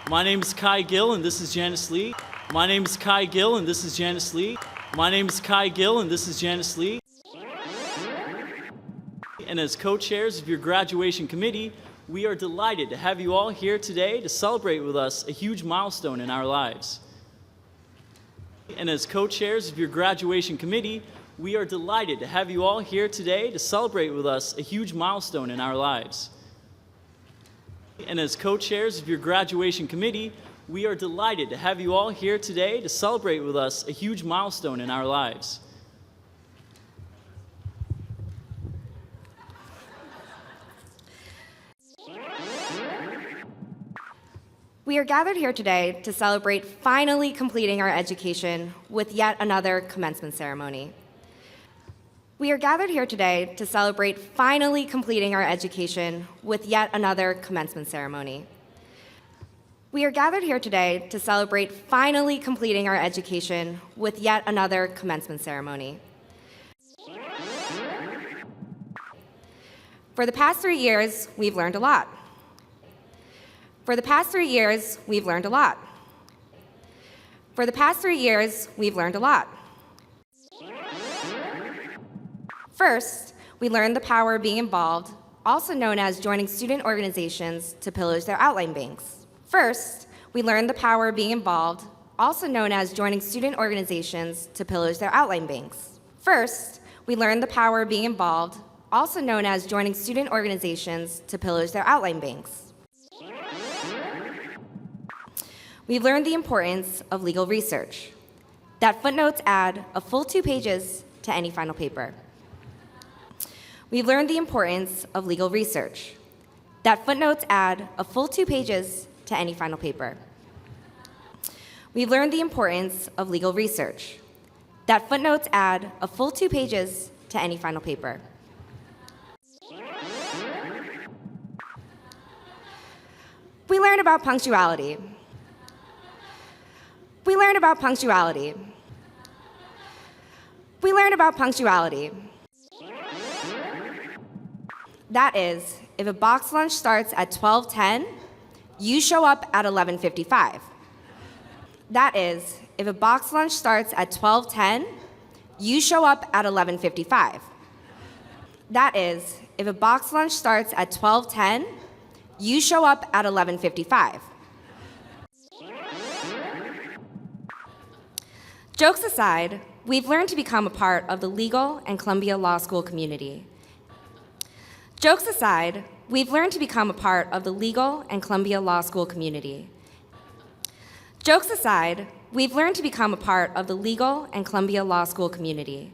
My name is Kai Gill, and this is Janice Lee. My name is Kai Gill, and this is Janice Lee. My name is Kai Gill, and this is Janice Lee. And as co-chairs of your graduation committee, we are delighted to have you all here today to celebrate with us a huge milestone in our lives. And as co-chairs of your graduation committee, we are delighted to have you all here today to celebrate with us a huge milestone in our lives. And as co-chairs of your graduation committee, we are delighted to have you all here today to celebrate with us a huge milestone in our lives. We are gathered here today to celebrate finally completing our education with yet another commencement ceremony. We are gathered here today to celebrate finally completing our education with yet another commencement ceremony. We are gathered here today to celebrate finally completing our education with yet another commencement ceremony. For the past 3 years, we've learned a lot. For the past 3 years, we've learned a lot. For the past 3 years, we've learned a lot. First, we learned the power of being involved, also known as joining student organizations to pillage their outline banks. First, we learned the power of being involved, also known as joining student organizations to pillage their outline banks. First, we learned the power of being involved, also known as joining student organizations to pillage their outline banks. We've learned the importance of legal research, that footnotes add a full 2 pages to any final paper. We've learned the importance of legal research, that footnotes add a full 2 pages to any final paper. We've learned the importance of legal research, that footnotes add a full 2 pages to any final paper. We learned about punctuality. We learned about punctuality. We learned about punctuality. That is, if a box lunch starts at 12:10, you show up at 11:55. That is, if a box lunch starts at 12:10, you show up at 11:55. That is, if a box lunch starts at 12:10, you show up at 11:55. Jokes aside, we've learned to become a part of the legal and Columbia Law School community. Jokes aside, we've learned to become a part of the legal and Columbia Law School community. Jokes aside, we've learned to become a part of the legal and Columbia Law School community.